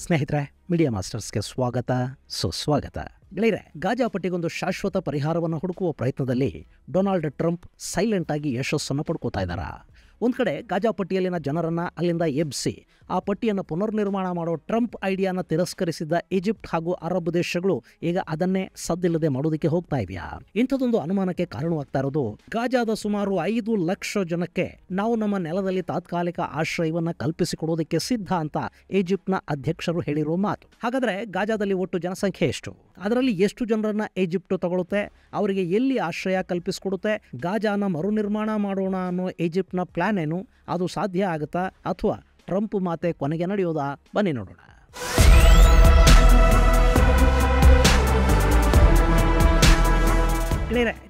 ಸ್ನೇಹಿತರೆ, ಮೀಡಿಯಾ ಮಾಸ್ಟರ್ಸ್ಗೆ ಸ್ವಾಗತ, ಸುಸ್ವಾಗತ. ಗೆಳೆಯರೆ, ಗಾಜಾ ಪಟ್ಟಿಗೊಂದು ಶಾಶ್ವತ ಪರಿಹಾರವನ್ನು ಹುಡುಕುವ ಪ್ರಯತ್ನದಲ್ಲಿ ಡೊನಾಲ್ಡ್ ಟ್ರಂಪ್ ಸೈಲೆಂಟ್ ಆಗಿ ಯಶಸ್ಸನ್ನು ಪಡ್ಕೋತಾ ಇದ್ದಾರೆ. ಒಂದು ಕಡೆ ಗಾಜಾ ಪಟ್ಟಿಯಲ್ಲಿನ ಜನರನ್ನು ಅಲ್ಲಿಂದ ಎಬ್ಬಿಸಿ ಆ ಪಟ್ಟಿಯನ್ನು ಪುನರ್ನಿರ್ಮಾಣ ಮಾಡೋ ಟ್ರಂಪ್ ಐಡಿಯಾನ ತಿರಸ್ಕರಿಸಿದ್ದ ಈಜಿಪ್ಟ್ ಹಾಗೂ ಅರಬ್ ದೇಶಗಳು ಈಗ ಅದನ್ನೇ ಸದ್ದಿಲ್ಲದೆ ಮಾಡೋದಕ್ಕೆ ಹೋಗ್ತಾ ಇವೆಯಾ? ಇಂಥದೊಂದು ಅನುಮಾನಕ್ಕೆ ಕಾರಣವಾಗ್ತಾ ಇರೋದು ಗಾಜಾದ ಸುಮಾರು 5 ಲಕ್ಷ ಜನಕ್ಕೆ ನಾವು ನಮ್ಮ ನೆಲದಲ್ಲಿ ತಾತ್ಕಾಲಿಕ ಆಶ್ರಯವನ್ನ ಕಲ್ಪಿಸಿಕೊಡೋದಕ್ಕೆ ಸಿದ್ಧ ಅಂತ ಈಜಿಪ್ಟ್ನ ಅಧ್ಯಕ್ಷರು ಹೇಳಿರೋ ಮಾತು. ಹಾಗಾದ್ರೆ ಗಾಜಾದಲ್ಲಿ ಒಟ್ಟು ಜನಸಂಖ್ಯೆ ಎಷ್ಟು? ಅದರಲ್ಲಿ ಎಷ್ಟು ಜನರನ್ನ ಈಜಿಪ್ಟ್ ತಗೊಳುತ್ತೆ? ಅವರಿಗೆ ಎಲ್ಲಿ ಆಶ್ರಯ ಕಲ್ಪಿಸಿಕೊಡುತ್ತೆ? ಗಾಜಾನ ಮರುನಿರ್ಮಾಣ ಮಾಡೋಣ ಅನ್ನೋ ಈಜಿಪ್ಟ್ನ ಪ್ಲಾನ್ ಏನು? ಅದು ಸಾಧ್ಯ ಆಗುತ್ತಾ ಅಥವಾ ಟ್ರಂಪ್ ಮಾತೆ ಕೊನೆಗೆ ನಡೆಯೋದಾ? ಬನ್ನಿ ನೋಡೋಣ.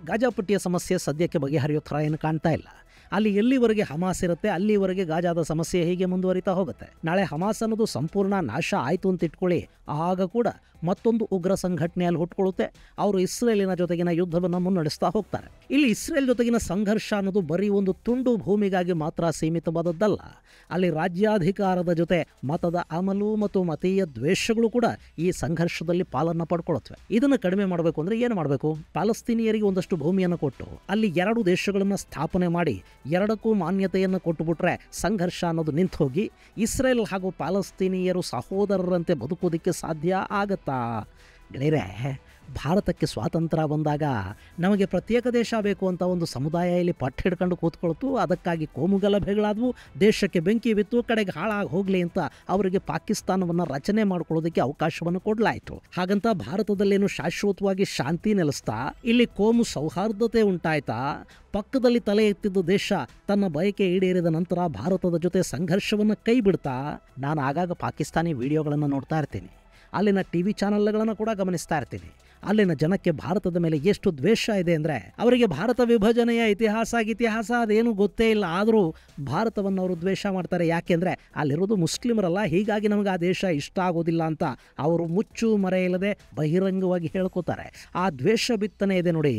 ಗಾಜಾ ಪಟ್ಟಿಯ ಸಮಸ್ಯೆ ಸದ್ಯಕ್ಕೆ ಬಗೆಹರಿಯೋ ಥರ ಏನು ಕಾಣ್ತಾ ಇಲ್ಲ. ಅಲ್ಲಿ ಎಲ್ಲಿವರೆಗೆ ಹಮಾಸ್ ಇರುತ್ತೆ ಅಲ್ಲಿವರೆಗೆ ಗಾಜಾದ ಸಮಸ್ಯೆ ಹೀಗೆ ಮುಂದುವರಿತಾ ಹೋಗುತ್ತೆ. ನಾಳೆ ಹಮಾಸ್ ಅನ್ನೋದು ಸಂಪೂರ್ಣ ನಾಶ ಆಯಿತು ಅಂತ ಇಟ್ಕೊಳ್ಳಿ, ಆಗ ಕೂಡ ಮತ್ತೊಂದು ಉಗ್ರ ಸಂಘಟನೆ ಅಲ್ಲಿ ಹುಟ್ಕೊಳ್ಳುತ್ತೆ. ಅವರು ಇಸ್ರೇಲಿನ ಜೊತೆಗಿನ ಯುದ್ಧವನ್ನು ಮುನ್ನಡೆಸ್ತಾ ಹೋಗ್ತಾರೆ. ಇಲ್ಲಿ ಇಸ್ರೇಲ್ ಜೊತೆಗಿನ ಸಂಘರ್ಷ ಅನ್ನೋದು ಬರೀ ಒಂದು ತುಂಡು ಭೂಮಿಗಾಗಿ ಮಾತ್ರ ಸೀಮಿತವಾದದ್ದಲ್ಲ. ಅಲ್ಲಿ ರಾಜ್ಯಾಧಿಕಾರದ ಜೊತೆ ಮತದ ಅಮಲು ಮತ್ತು ಮತೀಯ ದ್ವೇಷಗಳು ಕೂಡ ಈ ಸಂಘರ್ಷದಲ್ಲಿ ಪಾಲನ್ನು ಪಡ್ಕೊಳ್ಳುತ್ತವೆ. ಇದನ್ನು ಕಡಿಮೆ ಮಾಡಬೇಕು ಅಂದರೆ ಏನು ಮಾಡಬೇಕು? ಪ್ಯಾಲೆಸ್ತೀನಿಯರಿಗೆ ಒಂದಷ್ಟು ಭೂಮಿಯನ್ನು ಕೊಟ್ಟು ಅಲ್ಲಿ 2 ದೇಶಗಳನ್ನು ಸ್ಥಾಪನೆ ಮಾಡಿ ಎರಡಕ್ಕೂ ಮಾನ್ಯತೆಯನ್ನು ಕೊಟ್ಟುಬಿಟ್ರೆ ಸಂಘರ್ಷ ಅನ್ನೋದು ನಿಂತು ಹೋಗಿ ಇಸ್ರೇಲ್ ಹಾಗೂ ಪ್ಯಾಲೆಸ್ತೀನಿಯರು ಸಹೋದರರಂತೆ ಬದುಕೋದಕ್ಕೆ ಸಾಧ್ಯ ಆಗತ್ತಾ? ಗೆಳೆಯರೆ, ಭಾರತಕ್ಕೆ ಸ್ವಾತಂತ್ರ್ಯ ಬಂದಾಗ ನಮಗೆ ಪ್ರತ್ಯೇಕ ದೇಶ ಬೇಕು ಅಂತ ಒಂದು ಸಮುದಾಯ ಇಲ್ಲಿ ಪಟ್ಟು ಹಿಡ್ಕೊಂಡು ಕೂತ್ಕೊಳ್ತು. ಅದಕ್ಕಾಗಿ ಕೋಮುಗಲಭೆಗಳಾದವು, ದೇಶಕ್ಕೆ ಬೆಂಕಿ ಬಿತ್ತು, ಕಡೆಗೆ ಹಾಳಾಗಿ ಹೋಗಲಿ ಅಂತ ಅವರಿಗೆ ಪಾಕಿಸ್ತಾನವನ್ನು ರಚನೆ ಮಾಡ್ಕೊಳ್ಳೋದಕ್ಕೆ ಅವಕಾಶವನ್ನು ಕೊಡಲಾಯಿತು. ಹಾಗಂತ ಭಾರತದಲ್ಲೇನು ಶಾಶ್ವತವಾಗಿ ಶಾಂತಿ ನೆಲೆಸ್ತಾ ಇಲ್ಲಿ ಕೋಮು ಸೌಹಾರ್ದತೆ ಉಂಟಾಯ್ತಾ? ಪಕ್ಕದಲ್ಲಿ ತಲೆ ಎತ್ತಿದ್ದ ದೇಶ ತನ್ನ ಬಯಕೆ ಈಡೇರಿದ ನಂತರ ಭಾರತದ ಜೊತೆ ಸಂಘರ್ಷವನ್ನು ಕೈ ಬಿಡ್ತಾ? ನಾನು ಆಗಾಗ ಪಾಕಿಸ್ತಾನಿ ವಿಡಿಯೋಗಳನ್ನು ನೋಡ್ತಾ ಇರ್ತೀನಿ, ಅಲ್ಲಿನ TV ಚಾನಲ್ಗಳನ್ನು ಕೂಡ ಗಮನಿಸ್ತಾ ಇರ್ತೀನಿ. ಅಲ್ಲಿನ ಜನಕ್ಕೆ ಭಾರತದ ಮೇಲೆ ಎಷ್ಟು ದ್ವೇಷ ಇದೆ ಅಂದರೆ ಅವರಿಗೆ ಭಾರತ ವಿಭಜನೆಯ ಇತಿಹಾಸ ಅದೇನು ಗೊತ್ತೇ ಇಲ್ಲ. ಆದರೂ ಭಾರತವನ್ನು ಅವರು ದ್ವೇಷ ಮಾಡ್ತಾರೆ. ಯಾಕೆಂದರೆ ಅಲ್ಲಿರೋದು ಮುಸ್ಲಿಮರಲ್ಲ, ಹೀಗಾಗಿ ನಮಗೆ ಆ ದೇಶ ಇಷ್ಟ ಆಗೋದಿಲ್ಲ ಅಂತ ಅವರು ಮುಚ್ಚು ಮರೆಯಿಲ್ಲದೆ ಬಹಿರಂಗವಾಗಿ ಹೇಳ್ಕೋತಾರೆ. ಆ ದ್ವೇಷ ಬಿತ್ತನೆ ಇದೆ ನೋಡಿ,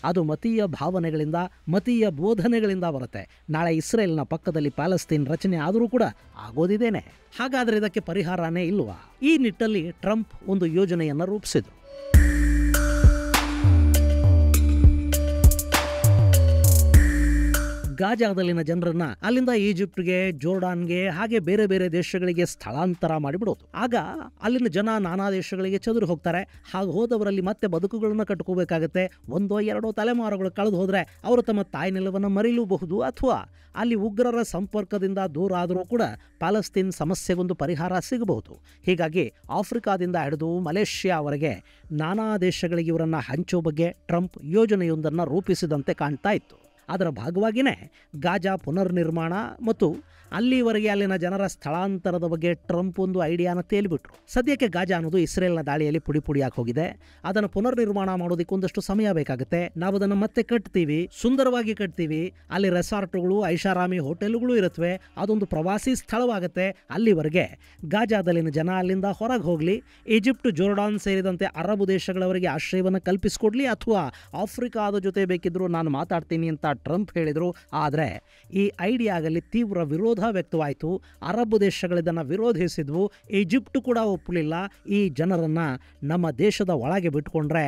ಅದು ಮತೀಯ ಭಾವನೆಗಳಿಂದ, ಮತೀಯ ಬೋಧನೆಗಳಿಂದ ಬರುತ್ತೆ. ನಾಳೆ ಇಸ್ರೇಲ್ನ ಪಕ್ಕದಲ್ಲಿ ಪ್ಯಾಲೆಸ್ತೀನ್ ರಚನೆ ಆದರೂ ಕೂಡ ಆಗೋದಿದ್ದೇನೆ. ಹಾಗಾದರೆ ಇದಕ್ಕೆ ಪರಿಹಾರನೇ ಇಲ್ವಾ? ಈ ನಿಟ್ಟಲ್ಲಿ ಟ್ರಂಪ್ ಒಂದು ಯೋಜನೆಯನ್ನು ರೂಪಿಸಿದರು. ಗಾಜಾದಲ್ಲಿನ ಜನರನ್ನ ಅಲ್ಲಿಂದ ಈಜಿಪ್ಟ್ಗೆ, ಜೋರ್ಡಾನ್ಗೆ ಹಾಗೆ ಬೇರೆ ಬೇರೆ ದೇಶಗಳಿಗೆ ಸ್ಥಳಾಂತರ ಮಾಡಿಬಿಡೋದು. ಆಗ ಅಲ್ಲಿನ ಜನ ನಾನಾ ದೇಶಗಳಿಗೆ ಚದುರು ಹೋಗ್ತಾರೆ. ಹಾಗೆ ಹೋದವರಲ್ಲಿ ಮತ್ತೆ ಬದುಕುಗಳನ್ನು ಕಟ್ಕೋಬೇಕಾಗತ್ತೆ. 1-2 ತಲೆಮಾರುಗಳು ಕಳೆದು ಹೋದರೆ ಅವರು ತಮ್ಮ ತಾಯಿ ನೆಲವನ್ನು ಮರೀಲೂಬಹುದು. ಅಥವಾ ಅಲ್ಲಿ ಉಗ್ರರ ಸಂಪರ್ಕದಿಂದ ದೂರ ಆದರೂ ಕೂಡ ಪ್ಯಾಲೆಸ್ತೀನ್ ಸಮಸ್ಯೆಗೊಂದು ಪರಿಹಾರ ಸಿಗಬಹುದು. ಹೀಗಾಗಿ ಆಫ್ರಿಕಾದಿಂದ ಹಿಡಿದು ಮಲೇಷ್ಯಾವರೆಗೆ ನಾನಾ ದೇಶಗಳಿಗೆ ಇವರನ್ನು ಹಂಚೋ ಬಗ್ಗೆ ಟ್ರಂಪ್ ಯೋಜನೆಯೊಂದನ್ನು ರೂಪಿಸಿದಂತೆ ಕಾಣ್ತಾ ಇತ್ತು. ಅದರ ಭಾಗವಾಗಿಯೇ ಗಾಜಾ ಪುನರ್ನಿರ್ಮಾಣ ಮತ್ತು ಅಲ್ಲಿವರೆಗೆ ಅಲ್ಲಿನ ಜನರ ಸ್ಥಳಾಂತರದ ಬಗ್ಗೆ ಟ್ರಂಪ್ ಒಂದು ಐಡಿಯಾನ ತೇಲಿಬಿಟ್ರು. ಸದ್ಯಕ್ಕೆ ಗಾಜಾ ಅನ್ನೋದು ಇಸ್ರೇಲ್ನ ದಾಳಿಯಲ್ಲಿ ಪುಡಿಯಾಗಿ ಹೋಗಿದೆ. ಅದನ್ನು ಪುನರ್ನಿರ್ಮಾಣ ಮಾಡೋದಕ್ಕೆ ಒಂದಷ್ಟು ಸಮಯ ಬೇಕಾಗುತ್ತೆ. ನಾವು ಅದನ್ನು ಮತ್ತೆ ಕಟ್ತೀವಿ, ಸುಂದರವಾಗಿ ಕಟ್ತೀವಿ. ಅಲ್ಲಿ ರೆಸಾರ್ಟ್ಗಳು, ಐಷಾರಾಮಿ ಹೋಟೆಲ್ಗಳು ಇರುತ್ತವೆ. ಅದೊಂದು ಪ್ರವಾಸಿ ಸ್ಥಳವಾಗುತ್ತೆ. ಅಲ್ಲಿವರೆಗೆ ಗಾಜಾದಲ್ಲಿನ ಜನ ಅಲ್ಲಿಂದ ಹೊರಗೆ ಹೋಗಲಿ, ಈಜಿಪ್ಟ್, ಜೋರ್ಡಾನ್ ಸೇರಿದಂತೆ ಅರಬ್ ದೇಶಗಳವರಿಗೆ ಆಶ್ರಯವನ್ನು ಕಲ್ಪಿಸಿಕೊಡ್ಲಿ, ಅಥವಾ ಆಫ್ರಿಕಾದ ಜೊತೆ ಬೇಕಿದ್ರು ನಾನು ಮಾತಾಡ್ತೀನಿ ಅಂತ ಟ್ರಂಪ್ ಹೇಳಿದರು. ಆದರೆ ಈ ಐಡಿಯಾಗಲ್ಲಿ ತೀವ್ರ ವಿರೋಧ ವ್ಯಕ್ತವಾಯಿತು. ಅರಬ್ ದೇಶಗಳಿದನ್ನು ವಿರೋಧಿಸಿದ್ವು. ಈಜಿಪ್ಟ್ ಕೂಡ ಒಪ್ಪಲಿಲ್ಲ. ಈ ಜನರನ್ನು ನಮ್ಮ ದೇಶದ ಒಳಗೆ ಬಿಟ್ಕೊಂಡ್ರೆ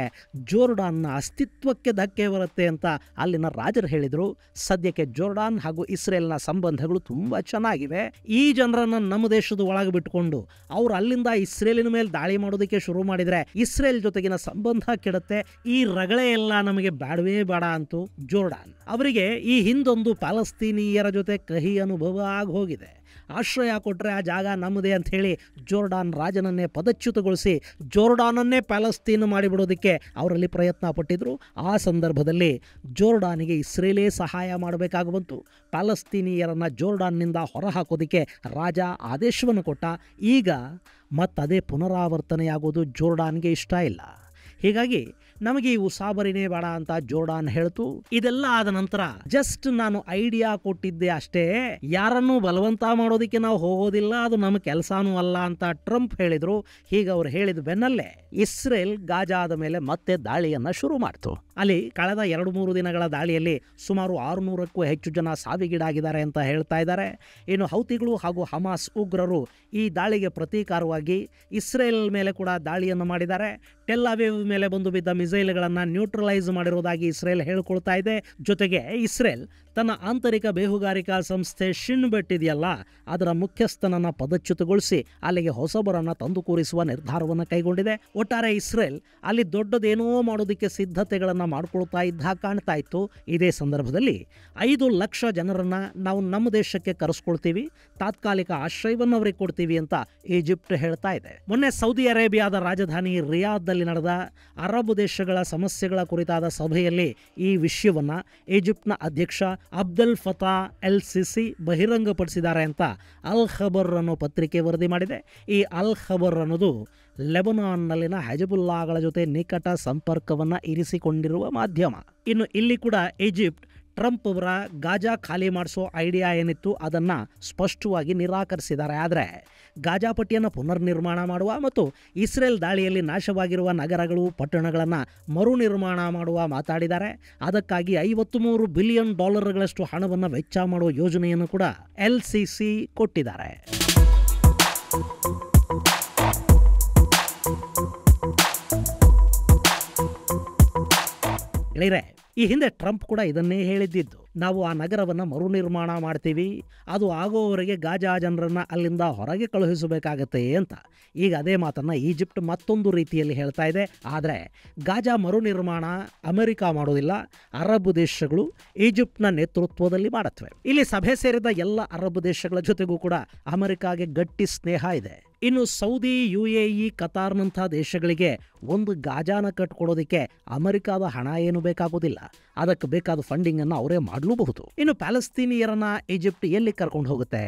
ಜೋರ್ಡಾನ್ನ ಅಸ್ತಿತ್ವಕ್ಕೆ ಧಕ್ಕೆ ಬರುತ್ತೆ ಅಂತ ಅಲ್ಲಿನ ರಾಜರು ಹೇಳಿದರು. ಸದ್ಯಕ್ಕೆ ಜೋರ್ಡಾನ್ ಹಾಗೂ ಇಸ್ರೇಲ್ನ ಸಂಬಂಧಗಳು ತುಂಬ ಚೆನ್ನಾಗಿವೆ. ಈ ಜನರನ್ನು ನಮ್ಮ ದೇಶದ ಒಳಗೆ ಬಿಟ್ಕೊಂಡು ಅವರು ಅಲ್ಲಿಂದ ಇಸ್ರೇಲಿನ ಮೇಲೆ ದಾಳಿ ಮಾಡೋದಕ್ಕೆ ಶುರು ಮಾಡಿದರೆ ಇಸ್ರೇಲ್ ಜೊತೆಗಿನ ಸಂಬಂಧ ಕೆಡುತ್ತೆ. ಈ ರಗಳೆ ಎಲ್ಲ ನಮಗೆ ಬೇಡವೇ ಬೇಡ ಅಂತು ಜೋರ್ಡಾನ್. ಅವರಿಗೆ ಈ ಹಿಂದೊಂದು ಪ್ಯಾಲೆಸ್ತೀನಿಯರ ಜೊತೆ ಕಹಿ ಅನುಭವ ಆಗಿ ಹೋಗಿದೆ. ಆಶ್ರಯ ಕೊಟ್ಟರೆ ಆ ಜಾಗ ನಮ್ಮದೇ ಅಂತ ಹೇಳಿ ಜೋರ್ಡಾನ್ ರಾಜನನ್ನೇ ಪದಚ್ಯುತಗೊಳಿಸಿ ಜೋರ್ಡಾನನ್ನೇ ಪ್ಯಾಲೆಸ್ತೀನ್ ಮಾಡಿಬಿಡೋದಕ್ಕೆ ಅವರಲ್ಲಿ ಪ್ರಯತ್ನ ಪಟ್ಟಿದ್ರು. ಆ ಸಂದರ್ಭದಲ್ಲಿ ಜೋರ್ಡಾನಿಗೆ ಇಸ್ರೇಲೇ ಸಹಾಯ ಮಾಡಬೇಕಾಗಿ ಬಂತು. ಪ್ಯಾಲೆಸ್ತೀನಿಯರನ್ನು ಜೋರ್ಡಾನ್ನಿಂದ ಹೊರಹಾಕೋದಕ್ಕೆ ರಾಜ ಆದೇಶವನ್ನು ಕೊಟ್ಟ. ಈಗ ಮತ್ತದೇ ಪುನರಾವರ್ತನೆಯಾಗೋದು ಜೋರ್ಡಾನ್ಗೆ ಇಷ್ಟ ಇಲ್ಲ. ಹೀಗಾಗಿ ನಮಗೆ ಈ ಉಸಾಬರಿನೇ ಬೇಡ ಅಂತ ಜೋರ್ಡಾನ್ ಹೇಳ್ತು. ಇದೆಲ್ಲ ಆದ ನಂತರ ಜಸ್ಟ್ ನಾನು ಐಡಿಯಾ ಕೊಟ್ಟಿದ್ದೆ ಅಷ್ಟೇ, ಯಾರನ್ನೂ ಬಲವಂತ ಮಾಡೋದಕ್ಕೆ ನಾವು ಹೋಗೋದಿಲ್ಲ, ಅದು ನಮ್ಮ ಕೆಲಸನೂ ಅಲ್ಲ ಅಂತ ಟ್ರಂಪ್ ಹೇಳಿದ್ರು. ಹೀಗೆ ಅವ್ರು ಹೇಳಿದ ಬೆನ್ನಲ್ಲೇ ಇಸ್ರೇಲ್ ಗಾಜಾದ ಮೇಲೆ ಮತ್ತೆ ದಾಳಿಯನ್ನು ಶುರು ಮಾಡ್ತು. ಅಲ್ಲಿ ಕಳೆದ 2-3 ದಿನಗಳ ದಾಳಿಯಲ್ಲಿ ಸುಮಾರು 600ಕ್ಕೂ ಹೆಚ್ಚು ಜನ ಸಾವಿಗೀಡಾಗಿದ್ದಾರೆ ಅಂತ ಹೇಳ್ತಾ ಇದ್ದಾರೆ. ಇನ್ನು ಹೌತಿಗಳು ಹಾಗೂ ಹಮಾಸ್ ಉಗ್ರರು ಈ ದಾಳಿಗೆ ಪ್ರತೀಕಾರವಾಗಿ ಇಸ್ರೇಲ್ ಮೇಲೆ ಕೂಡ ದಾಳಿಯನ್ನು ಮಾಡಿದ್ದಾರೆ. ಟೆಲ್ ಅವೀವ್ ಮೇಲೆ ಬಂದು ಬಿದ್ದ ಮಿಸೈಲ್ಗಳನ್ನು ನ್ಯೂಟ್ರಲೈಸ್ ಮಾಡಿರುವುದಾಗಿ ಇಸ್ರೇಲ್ ಹೇಳಿಕೊಳ್ತಾ ಇದೆ. ಜೊತೆಗೆ ಇಸ್ರೇಲ್ ತನ್ನ ಆಂತರಿಕ ಬೇಹುಗಾರಿಕಾ ಸಂಸ್ಥೆ ಶಿನ್ ಬೆಟ್ ಇದೆಯಲ್ಲ, ಅದರ ಮುಖ್ಯಸ್ಥನನ್ನು ಪದಚ್ಯುತಗೊಳಿಸಿ ಅಲ್ಲಿಗೆ ಹೊಸಬರನ್ನು ತಂದು ಕೂರಿಸುವ ನಿರ್ಧಾರವನ್ನು ಕೈಗೊಂಡಿದೆ. ಒಟ್ಟಾರೆ ಇಸ್ರೇಲ್ ಅಲ್ಲಿ ದೊಡ್ಡದೇನೋ ಮಾಡೋದಕ್ಕೆ ಸಿದ್ಧತೆಗಳನ್ನು ಮಾಡಿಕೊಳ್ತಾ ಇದ್ದ ಕಾಣ್ತಾ ಇತ್ತು. ಇದೇ ಸಂದರ್ಭದಲ್ಲಿ 5 ಲಕ್ಷ ಜನರನ್ನು ನಾವು ನಮ್ಮ ದೇಶಕ್ಕೆ ಕರೆಸ್ಕೊಳ್ತೀವಿ, ತಾತ್ಕಾಲಿಕ ಆಶ್ರಯವನ್ನು ಅವರಿಗೆ ಕೊಡ್ತೀವಿ ಅಂತ ಈಜಿಪ್ಟ್ ಹೇಳ್ತಾ ಇದೆ. ಮೊನ್ನೆ ಸೌದಿ ಅರೇಬಿಯಾದ ರಾಜಧಾನಿ ರಿಯಾದ್ನಲ್ಲಿ ನಡೆದ ಅರಬ್ ದೇಶಗಳ ಸಮಸ್ಯೆಗಳ ಕುರಿತಾದ ಸಭೆಯಲ್ಲಿ ಈ ವಿಷಯವನ್ನು ಈಜಿಪ್ಟ್ನ ಅಧ್ಯಕ್ಷ ಅಬ್ದೆಲ್ ಫತಾ ಎಲ್ ಸಿಸಿ ಬಹಿರಂಗಪಡಿಸಿದ್ದಾರೆ ಅಂತ ಅಲ್ ಖಬರ್ ಅನ್ನೋ ಪತ್ರಿಕೆ ವರದಿ ಮಾಡಿದೆ. ಈ ಅಲ್ ಖಬರ್ ಅನ್ನೋದು ಲೆಬನಾನ್ನಲ್ಲಿನ ಹೆಜಬುಲ್ಲಾಗಳ ಜೊತೆ ನಿಕಟ ಸಂಪರ್ಕವನ್ನು ಇರಿಸಿಕೊಂಡಿರುವ ಮಾಧ್ಯಮ. ಇನ್ನು ಇಲ್ಲಿ ಕೂಡ ಈಜಿಪ್ಟ್ ಟ್ರಂಪ್ ಅವರ ಗಾಜಾ ಖಾಲಿ ಮಾಡಿಸೋ ಐಡಿಯಾ ಏನಿತ್ತು ಅದನ್ನು ಸ್ಪಷ್ಟವಾಗಿ ನಿರಾಕರಿಸಿದ್ದಾರೆ. ಆದರೆ ಗಾಜಾ ಪಟ್ಟಿಯನ್ನು ಪುನರ್ನಿರ್ಮಾಣ ಮಾಡುವ ಮತ್ತು ಇಸ್ರೇಲ್ ದಾಳಿಯಲ್ಲಿ ನಾಶವಾಗಿರುವ ನಗರಗಳು ಪಟ್ಟಣಗಳನ್ನು ಮರು ನಿರ್ಮಾಣ ಮಾಡುವ ಮಾತಾಡಿದ್ದಾರೆ. ಅದಕ್ಕಾಗಿ $53 ಬಿಲಿಯನ್ ಹಣವನ್ನು ವೆಚ್ಚ ಮಾಡುವ ಯೋಜನೆಯನ್ನು ಕೂಡ LCC ಕೊಟ್ಟಿದ್ದಾರೆ. ಈ ಹಿಂದೆ ಟ್ರಂಪ್ ಕೂಡ ಇದನ್ನೇ ಹೇಳಿದ್ದಿದ್ದು, ನಾವು ಆ ನಗರವನ್ನು ಮರು ನಿರ್ಮಾಣ ಮಾಡ್ತೀವಿ, ಅದು ಆಗೋವರೆಗೆ ಗಾಜಾ ಜನರನ್ನು ಅಲ್ಲಿಂದ ಹೊರಗೆ ಕಳುಹಿಸಬೇಕಾಗತ್ತೆ ಅಂತ. ಈಗ ಅದೇ ಮಾತನ್ನು ಈಜಿಪ್ಟ್ ಮತ್ತೊಂದು ರೀತಿಯಲ್ಲಿ ಹೇಳ್ತಾ ಇದೆ. ಆದರೆ ಗಾಜಾ ಮರು ನಿರ್ಮಾಣ ಅಮೆರಿಕ ಮಾಡೋದಿಲ್ಲ, ಅರಬ್ ದೇಶಗಳು ಈಜಿಪ್ಟ್ನ ನೇತೃತ್ವದಲ್ಲಿ ಮಾಡುತ್ತವೆ. ಇಲ್ಲಿ ಸಭೆ ಸೇರಿದ ಎಲ್ಲ ಅರಬ್ ದೇಶಗಳ ಜೊತೆಗೂ ಕೂಡ ಅಮೆರಿಕಾಗೆ ಗಟ್ಟಿ ಸ್ನೇಹ ಇದೆ. ಇನ್ನು ಸೌದಿ, UAE, ಕತಾರ್ನಂಥ ದೇಶಗಳಿಗೆ ಒಂದು ಗಾಜಾನ ಕಟ್ಕೊಡೋದಕ್ಕೆ ಅಮೆರಿಕಾದ ಹಣ ಏನು ಬೇಕಾಗೋದಿಲ್ಲ. ಅದಕ್ಕೆ ಬೇಕಾದ ಫಂಡಿಂಗನ್ನು ಅವರೇ ಮಾಡಲೂಬಹುದು. ಇನ್ನು ಪ್ಯಾಲೆಸ್ತೀನಿಯರನ್ನ ಈಜಿಪ್ಟ್ ಎಲ್ಲಿ ಕರ್ಕೊಂಡು ಹೋಗುತ್ತೆ?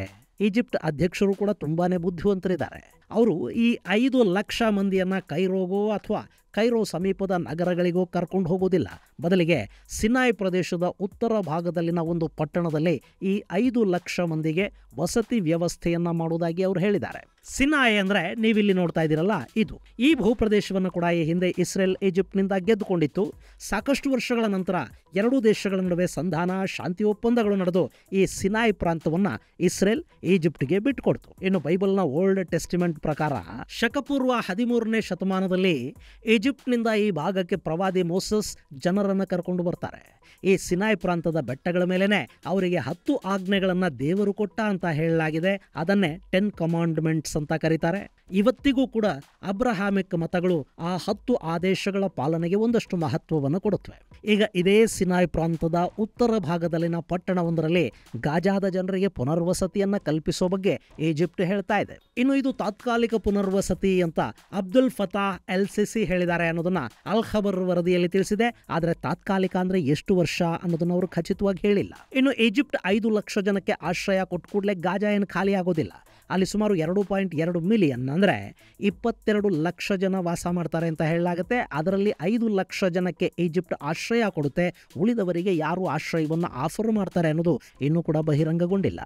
ಈಜಿಪ್ಟ್ ಅಧ್ಯಕ್ಷರು ಕೂಡ ತುಂಬಾನೇ ಬುದ್ಧಿವಂತರಿದ್ದಾರೆ. ಅವರು ಈ 5 ಲಕ್ಷ ಮಂದಿಯನ್ನ ಕೈರೋಗೋ ಅಥವಾ ಕೈರೋ ಸಮೀಪದ ನಗರಗಳಿಗೋ ಕರ್ಕೊಂಡು ಹೋಗೋದಿಲ್ಲ. ಬದಲಿಗೆ ಸಿನಾಯ್ ಪ್ರದೇಶದ ಉತ್ತರ ಭಾಗದಲ್ಲಿನ ಒಂದು ಪಟ್ಟಣದಲ್ಲಿ ಈ 5 ಲಕ್ಷ ಮಂದಿಗೆ ವಸತಿ ವ್ಯವಸ್ಥೆಯನ್ನ ಮಾಡುವುದಾಗಿ ಅವರು ಹೇಳಿದ್ದಾರೆ. ಸಿನಾಯ್ ಅಂದ್ರೆ ನೀವಿಲ್ಲಿ ನೋಡ್ತಾ ಇದ್ದೀರಲ್ಲ, ಇದು ಈ ಭೂಪ್ರದೇಶವನ್ನು ಕೂಡ ಈ ಹಿಂದೆ ಇಸ್ರೇಲ್ ಈಜಿಪ್ಟ್ನಿಂದ ಗೆದ್ದುಕೊಂಡಿತ್ತು. ಸಾಕಷ್ಟು ವರ್ಷಗಳ ನಂತರ ಎರಡೂ ದೇಶಗಳ ನಡುವೆ ಸಂಧಾನ, ಶಾಂತಿ ಒಪ್ಪಂದಗಳು ನಡೆದು ಈ ಸಿನಾಯ್ ಪ್ರಾಂತವನ್ನ ಇಸ್ರೇಲ್ ಈಜಿಪ್ಟ್ಗೆ ಬಿಟ್ಟುಕೊಡ್ತು. ಇನ್ನು ಬೈಬಲ್ನ ಓಲ್ಡ್ ಟೆಸ್ಟಿಮೆಂಟ್ ಪ್ರಕಾರ ಶಕಪೂರ್ವ 13ನೇ ಶತಮಾನದಲ್ಲಿ ಈಜಿಪ್ಟ್ನಿಂದ ಈ ಭಾಗಕ್ಕೆ ಪ್ರವಾದಿ ಮೋಸಸ್ ಜನರನ್ನು ಕರ್ಕೊಂಡು ಬರ್ತಾರೆ. ಈ ಸಿನಾಯ್ ಪ್ರಾಂತದ ಬೆಟ್ಟಗಳ ಮೇಲೆನೆ ಅವರಿಗೆ 10 ಆಜ್ಞೆಗಳನ್ನು ದೇವರು ಕೊಟ್ಟ ಅಂತ ಹೇಳಲಾಗಿದೆ. ಅದನ್ನೇ 10 ಕಮಾಂಡ್ಮೆಂಟ್ಸ್ ಅಂತ ಕರೀತಾರೆ. ಇವತ್ತಿಗೂ ಕೂಡ ಅಬ್ರಹಾಮಿಕ್ ಮತಗಳು ಆ 10 ಆದೇಶಗಳ ಪಾಲನೆಗೆ ಒಂದಷ್ಟು ಮಹತ್ವವನ್ನು ಕೊಡುತ್ತವೆ. ಈಗ ಇದೇ ಸಿನಾಯ್ ಪ್ರಾಂತದ ಉತ್ತರ ಭಾಗದಲ್ಲಿನ ಪಟ್ಟಣವೊಂದರಲ್ಲಿ ಗಾಜಾದ ಜನರಿಗೆ ಪುನರ್ವಸತಿಯನ್ನ ಕಲ್ಪಿಸೋ ಬಗ್ಗೆ ಈಜಿಪ್ಟ್ ಹೇಳ್ತಾ ಇದೆ. ಇನ್ನು ಇದು ತಾತ್ಕಾಲಿಕ ಪುನರ್ವಸತಿ ಅಂತ ಅಬ್ದುಲ್ ಫತಾ LCC ಹೇಳಿದ್ದಾರೆ ಅನ್ನೋದನ್ನ ಅಲ್ ಖಬರ್ ವರದಿಯಲ್ಲಿ ತಿಳಿಸಿದೆ. ಆದರೆ ತಾತ್ಕಾಲಿಕ ಅಂದ್ರೆ ಎಷ್ಟು ವರ್ಷ ಅನ್ನೋದನ್ನ ಅವರು ಖಚಿತವಾಗಿ ಹೇಳಿಲ್ಲ. ಇನ್ನು ಈಜಿಪ್ಟ್ 5 ಲಕ್ಷ ಜನಕ್ಕೆ ಆಶ್ರಯ ಕೊಟ್ಟ ಕೂಡಲೇ ಗಾಜಾ ಏನು ಖಾಲಿ ಆಗೋದಿಲ್ಲ. ಅಲ್ಲಿ ಸುಮಾರು 2.2 ಮಿಲಿಯನ್ ಅಂದರೆ 22 ಲಕ್ಷ ಜನ ವಾಸ ಮಾಡ್ತಾರೆ ಅಂತ ಹೇಳಲಾಗುತ್ತೆ. ಅದರಲ್ಲಿ 5 ಲಕ್ಷ ಜನಕ್ಕೆ ಈಜಿಪ್ಟ್ ಆಶ್ರಯ ಕೊಡುತ್ತೆ. ಉಳಿದವರಿಗೆ ಯಾರು ಆಶ್ರಯವನ್ನು ಆಫರ್ ಮಾಡ್ತಾರೆ ಅನ್ನೋದು ಇನ್ನೂ ಕೂಡ ಬಹಿರಂಗಗೊಂಡಿಲ್ಲ.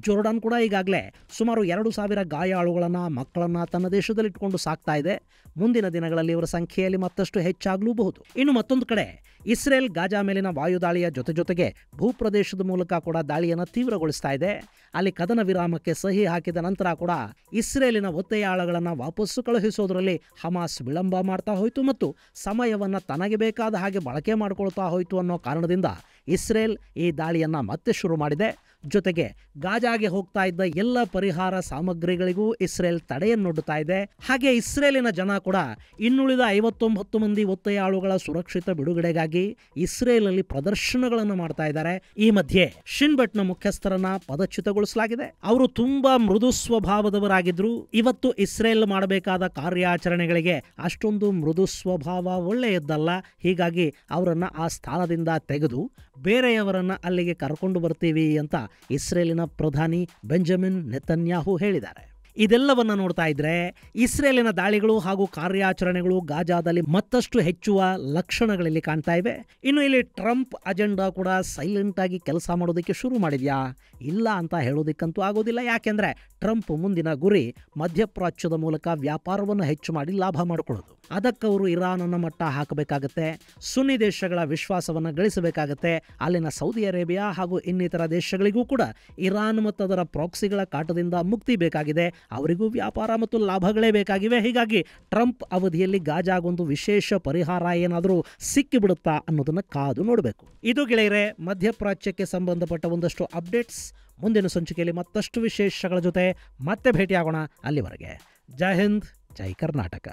ಜೋರ್ಡಾನ್ ಕೂಡ ಈಗಾಗಲೇ ಸುಮಾರು 2,000 ಗಾಯಾಳುಗಳನ್ನು, ಮಕ್ಕಳನ್ನು ತನ್ನ ದೇಶದಲ್ಲಿ ಇಟ್ಕೊಂಡು ಸಾಕ್ತಾ ಇದೆ. ಮುಂದಿನ ದಿನಗಳಲ್ಲಿ ಇವರ ಸಂಖ್ಯೆಯಲ್ಲಿ ಮತ್ತಷ್ಟು ಹೆಚ್ಚಾಗಲೂಬಹುದು. ಇನ್ನು ಮತ್ತೊಂದು ಕಡೆ ಇಸ್ರೇಲ್ ಗಾಜಾ ಮೇಲಿನ ವಾಯುದಾಳಿಯ ಜೊತೆಗೆ ಭೂಪ್ರದೇಶದ ಮೂಲಕ ಕೂಡ ದಾಳಿಯನ್ನು ತೀವ್ರಗೊಳಿಸ್ತಾ ಇದೆ. ಅಲ್ಲಿ ಕದನ ವಿರಾಮಕ್ಕೆ ಸಹಿ ಹಾಕಿದ ನಂತರ ಕೂಡ ಇಸ್ರೇಲಿನ ಒತ್ತೆಯಾಳಗಳನ್ನು ವಾಪಸ್ಸು ಕಳುಹಿಸೋದ್ರಲ್ಲಿ ಹಮಾಸ್ ವಿಳಂಬ ಮಾಡ್ತಾ ಹೋಯಿತು ಮತ್ತು ಸಮಯವನ್ನು ತನಗೆ ಬೇಕಾದ ಹಾಗೆ ಬಳಕೆ ಮಾಡಿಕೊಳ್ತಾ ಹೋಯಿತು ಅನ್ನೋ ಕಾರಣದಿಂದ ಇಸ್ರೇಲ್ ಈ ದಾಳಿಯನ್ನು ಮತ್ತೆ ಶುರು ಮಾಡಿದೆ. ಜೊತೆಗೆ ಗಾಜಾಗೆ ಹೋಗ್ತಾ ಇದ್ದ ಎಲ್ಲ ಪರಿಹಾರ ಸಾಮಗ್ರಿಗಳಿಗೂ ಇಸ್ರೇಲ್ ತಡೆಯನ್ನೊಡ್ಡುತ್ತಾ ಇದೆ. ಹಾಗೆ ಇಸ್ರೇಲಿನ ಜನ ಕೂಡ ಇನ್ನುಳಿದ 59 ಮಂದಿ ಒತ್ತೆಯಾಳುಗಳ ಸುರಕ್ಷಿತ ಬಿಡುಗಡೆಗಾಗಿ ಇಸ್ರೇಲಲ್ಲಿ ಪ್ರದರ್ಶನಗಳನ್ನು ಮಾಡ್ತಾ ಇದ್ದಾರೆ. ಈ ಮಧ್ಯೆ ಶಿನ್ ಬೆಟ್ನ ಮುಖ್ಯಸ್ಥರನ್ನ ಪದಚ್ಯುತಗೊಳಿಸಲಾಗಿದೆ. ಅವರು ತುಂಬಾ ಮೃದು ಸ್ವಭಾವದವರಾಗಿದ್ರು. ಇವತ್ತು ಇಸ್ರೇಲ್ ಮಾಡಬೇಕಾದ ಕಾರ್ಯಾಚರಣೆಗಳಿಗೆ ಅಷ್ಟೊಂದು ಮೃದು ಸ್ವಭಾವ ಒಳ್ಳೆಯದಲ್ಲ. ಹೀಗಾಗಿ ಅವರನ್ನ ಆ ಸ್ಥಾನದಿಂದ ತೆಗೆದು ಬೇರೆಯವರನ್ನ ಅಲ್ಲಿಗೆ ಕರ್ಕೊಂಡು ಬರ್ತೀವಿ ಅಂತ ಇಸ್ರೇಲಿನ ಪ್ರಧಾನಿ ಬೆಂಜಮಿನ್ ನೆತನ್ಯಾಹು ಹೇಳಿದ್ದಾರೆ. ಇದೆಲ್ಲವನ್ನ ನೋಡ್ತಾ ಇದ್ರೆ ಇಸ್ರೇಲಿನ ದಾಳಿಗಳು ಹಾಗೂ ಕಾರ್ಯಾಚರಣೆಗಳು ಗಾಜಾದಲ್ಲಿ ಮತ್ತಷ್ಟು ಹೆಚ್ಚುವ ಲಕ್ಷಣಗಳಲ್ಲಿ ಕಾಣ್ತಾ ಇವೆ. ಇನ್ನು ಇಲ್ಲಿ ಟ್ರಂಪ್ ಅಜೆಂಡಾ ಕೂಡ ಸೈಲೆಂಟ್ ಆಗಿ ಕೆಲಸ ಮಾಡೋದಕ್ಕೆ ಶುರು ಮಾಡಿದ್ಯಾ? ಇಲ್ಲ ಅಂತ ಹೇಳೋದಕ್ಕಂತೂ ಆಗೋದಿಲ್ಲ. ಯಾಕೆಂದ್ರೆ ಟ್ರಂಪ್ ಮುಂದಿನ ಗುರಿ ಮಧ್ಯಪ್ರಾಚ್ಯದ ಮೂಲಕ ವ್ಯಾಪಾರವನ್ನು ಹೆಚ್ಚು ಮಾಡಿ ಲಾಭ ಮಾಡಿಕೊಳ್ಳೋದು. ಅದಕ್ಕವರು ಇರಾನನ್ನು ಮಟ್ಟ ಹಾಕಬೇಕಾಗತ್ತೆ, ಸುನ್ನಿ ದೇಶಗಳ ವಿಶ್ವಾಸವನ್ನು ಗಳಿಸಬೇಕಾಗತ್ತೆ. ಅಲ್ಲಿನ ಸೌದಿ ಅರೇಬಿಯಾ ಹಾಗೂ ಇನ್ನಿತರ ದೇಶಗಳಿಗೂ ಕೂಡ ಇರಾನ್ ಮತ್ತು ಅದರ ಪ್ರಾಕ್ಸಿಗಳ ಕಾಟದಿಂದ ಮುಕ್ತಿ ಬೇಕಾಗಿದೆ. ಅವರಿಗೂ ವ್ಯಾಪಾರ ಮತ್ತು ಲಾಭಗಳೇ ಬೇಕಾಗಿವೆ. ಹೀಗಾಗಿ ಟ್ರಂಪ್ ಅವಧಿಯಲ್ಲಿ ಗಾಜಾಗೊಂದು ವಿಶೇಷ ಪರಿಹಾರ ಏನಾದರೂ ಸಿಕ್ಕಿಬಿಡುತ್ತಾ ಅನ್ನೋದನ್ನು ಕಾದು ನೋಡಬೇಕು. ಇದು ಗೆಳೆಯರೆ ಮಧ್ಯಪ್ರಾಚ್ಯಕ್ಕೆ ಸಂಬಂಧಪಟ್ಟ ಒಂದಷ್ಟು ಅಪ್ಡೇಟ್ಸ್. ಮುಂದಿನ ಸಂಚಿಕೆಯಲ್ಲಿ ಮತ್ತಷ್ಟು ವಿಶೇಷಗಳ ಜೊತೆ ಮತ್ತೆ ಭೇಟಿಯಾಗೋಣ. ಅಲ್ಲಿವರೆಗೆ ಜೈ ಹಿಂದ್, ಜೈ ಕರ್ನಾಟಕ.